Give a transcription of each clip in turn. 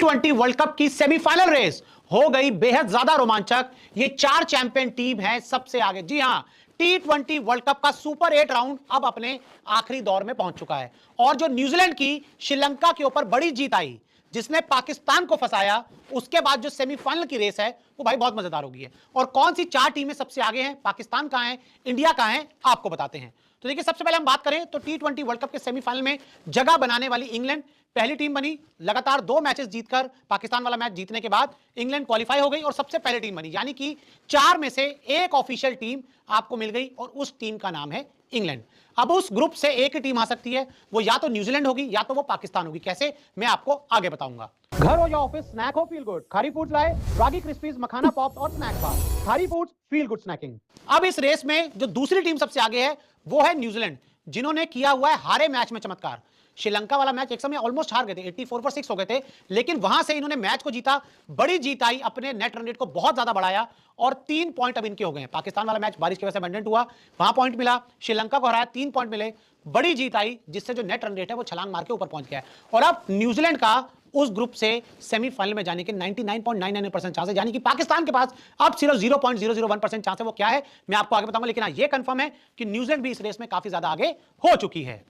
T20 world cup की semifinal race हो गई बेहद ज्यादा रोमांचक। ये 4 चैंपियन टीम है सबसे आगे। जी हां, T20 वर्ल्ड कप का सुपर 8 राउंड अब अपने आखिरी दौर में पहुंच चुका है और जो न्यूजीलैंड की श्रीलंका के ऊपर बड़ी जीत आई, जिसने पाकिस्तान को फंसाया, उसके बाद जो सेमीफाइनल की रेस है वो भाई बहुत मजेदार होगी है। और कौन सी 4 टीमें सबसे आगे हैं, पाकिस्तान कहां है, इंडिया कहां है, आपको बताते हैं। तो देखिए, सबसे पहले हम बात करें तो T20 वर्ल्ड कप के सेमीफाइनल में जगह बनाने वाली इंग्लैंड पहली टीम बनी। लगातार 2 मैचेस जीतकर पाकिस्तान वाला मैच जीतने के बाद इंग्लैंड क्वालिफाई हो गई और सबसे पहली टीम बनी, यानी कि 4 में से एक ऑफिशियल टीम आपको मिल गई और उस टीम का नाम है इंग्लैंड। अब उस ग्रुप से एक ही टीम आ सकती है, वो या तो न्यूजीलैंड होगी या तो वो पाकिस्तान होगी। कैसे, मैं आपको आगे बताऊंगा। घर हो या ऑफिस, स्नैक हो, फील गुड। खारी फूड्स लाए रागी क्रिस्पीज, मखाना पॉप्स और स्नैक बार। खारी फूड्स, फील गुड स्नैकिंग। अब इस रेस में जो दूसरी टीम सबसे आगे है वो है न्यूजीलैंड, जिन्होंने किया हुआ है हारे मैच में चमत्कार। श्रीलंका वाला मैच एक समय ऑलमोस्ट हार गए थे, 84 पर 6 हो गए थे, लेकिन वहां से इन्होंने मैच को जीता, बड़ी जीत आई, अपने नेट रन रेट को बहुत ज्यादा बढ़ाया और 3 पॉइंट अब इनके हो गए हैं। पाकिस्तान वाला मैच बारिश की वजह से अबेंडेंट हुआ, वहां पॉइंट मिला, श्रीलंका को हराया, 3 पॉइंट मिले, बड़ी जीत आई, जिससे जो नेट रन रेट है वो छलांग मार के ऊपर पहुंच गया है। और अब न्यूजीलैंड का उस ग्रुप से सेमीफाइनल में जाने के 99.99% चांस है, यानी कि पाकिस्तान के पास अब सिर्फ 0.001% चांस है। वो क्या है मैं आपको आगे बताऊंगा, लेकिन हाँ, ये कंफर्म है कि न्यूजीलैंड भी इस रेस में काफी ज्यादा आगे हो चुकी है।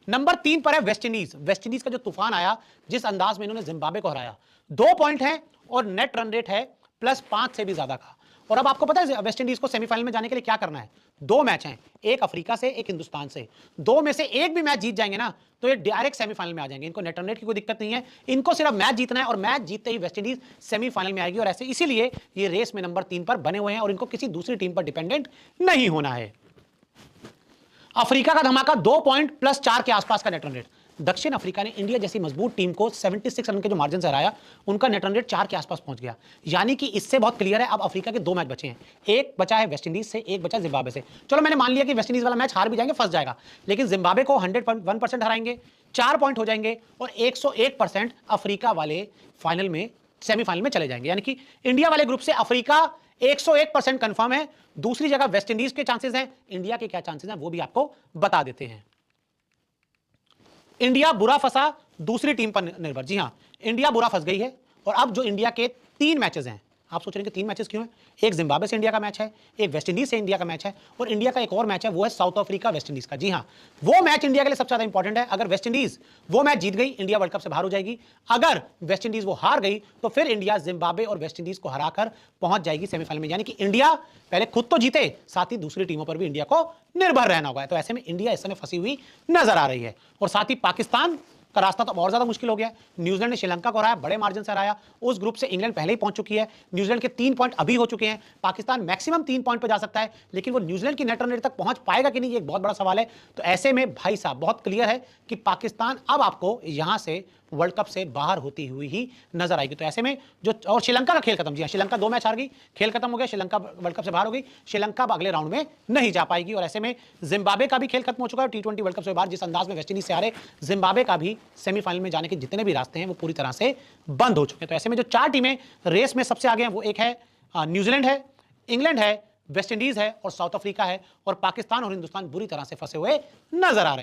नंबर 3 पर है वेस्ट इंडीज। वेस्ट इंडीज का जो तूफान आया, जिस अंदाज में इन्होंने जिम्बाब्वे को हराया, 2 पॉइंट है और नेट रन रेट है +5 से भी ज्यादा का। और अब आपको पता है वेस्ट इंडीज को सेमीफाइनल में जाने के लिए क्या करना है। 2 मैच हैं, एक अफ्रीका से, एक हिंदुस्तान से। 2 में से एक भी मैच जीत जाएंगे ना तो ये डायरेक्ट सेमीफाइनल में आ जाएंगे। इनको नेट रन रेट की कोई दिक्कत नहीं है, इनको सिर्फ मैच जीतना है और मैच जीतते ही वेस्ट इंडीज सेमीफाइनल में आएगी। और ऐसे इसीलिए ये रेस में नंबर 3 पर बने हुए हैं और इनको किसी दूसरी टीम पर डिपेंडेंट नहीं होना है। अफ्रीका का धमाका, 2 पॉइंट +4 के आसपास का नेट रन रेट। दक्षिण अफ्रीका ने इंडिया जैसी मजबूत टीम को 76 रन के जो मार्जिन से हराया, उनका नेट रन रेट 4 के आसपास पहुंच गया। यानी कि इससे बहुत क्लियर है अब अफ्रीका के 2 मैच बचे हैं, एक बचा है वेस्ट इंडीज से, एक बचा जिम्बाब्वे से। चलो मैंने मान लिया कि वेस्ट इंडीज वाला मैच हार भी जाएंगे, फंस जाएगा, लेकिन जिम्बाब्वे को 101% हराएंगे, 4 पॉइंट हो जाएंगे और 101% अफ्रीका वाले फाइनल में, सेमीफाइनल में चले जाएंगे। यानी कि इंडिया वाले ग्रुप से अफ्रीका 101% कंफर्म है। दूसरी जगह वेस्ट इंडीज के चांसेस हैं, इंडिया के क्या चांसेस हैं वो भी आपको बता देते हैं। इंडिया बुरा फंसा दूसरी टीम पर निर्भर। जी हां, इंडिया बुरा फंस गई है और अब जो इंडिया के 3 मैचेस हैं, आप सोच रहे हैं कि 3 मैचेस क्यों हैं, एक जिम्बाब्वे से इंडिया का मैच है, एक वेस्ट इंडीज से इंडिया का मैच है और इंडिया का एक और मैच है, वो है साउथ अफ्रीका वेस्ट इंडीज का। जी हां, वो मैच इंडिया के लिए सबसे ज्यादा इंपॉर्टेंट है। अगर वेस्ट इंडीज वो मैच जीत गई, इंडिया वर्ल्ड कप से बाहर हो जाएगी। अगर वेस्ट इंडीज वो हार गई तो फिर इंडिया जिम्बाब्वे और वेस्ट इंडीज को हराकर पहुंच जाएगी सेमीफाइनल में। यानी कि इंडिया पहले खुद तो जीते, साथ ही दूसरी टीमों पर भी इंडिया को निर्भर रहना होगा। तो ऐसे में इंडिया इस समय फंसी हुई नजर आ रही है और साथ ही पाकिस्तान का रास्ता तो और ज्यादा मुश्किल हो गया है। न्यूजीलैंड ने श्रीलंका को हराया, बड़े मार्जिन से हराया। उस ग्रुप से इंग्लैंड पहले ही पहुंच चुकी है, न्यूजीलैंड के 3 पॉइंट अभी हो चुके हैं। पाकिस्तान मैक्सिमम 3 पॉइंट पर जा सकता है, लेकिन वो न्यूजीलैंड की नेट रन रेट तक पहुंच पाएगा कि नहीं, ये एक बहुत बड़ा सवाल है। तो ऐसे में भाई साहब बहुत क्लियर है कि पाकिस्तान अब आपको यहां से वर्ल्ड कप से बाहर होती हुई ही नजर आएगी। तो ऐसे में जो, और श्रीलंका का खेल खत्म। जी हां, श्रीलंका 2 मैच हार गई, खेल खत्म हो गया, श्रीलंका वर्ल्ड कप से बाहर हो गई, श्रीलंका अगले राउंड में नहीं जा पाएगी। और ऐसे में जिम्बाब्वे का भी खेल खत्म हो चुका है। T20 वर्ल्ड कप से बाहर जिस अंदाज में वेस्ट इंडीज से हारे, जिम्बाब्वे का भी सेमीफाइनल में जाने के जितने भी रास्ते हैं वो पूरी तरह से बंद हो चुके हैं। तो ऐसे में जो 4 टीमें रेस में सबसे आगे हैं, वो एक है न्यूजीलैंड है, इंग्लैंड है, वेस्ट इंडीज है और साउथ अफ्रीका है। और पाकिस्तान और हिंदुस्तान बुरी तरह से फंसे हुए नजर आ रहे हैं।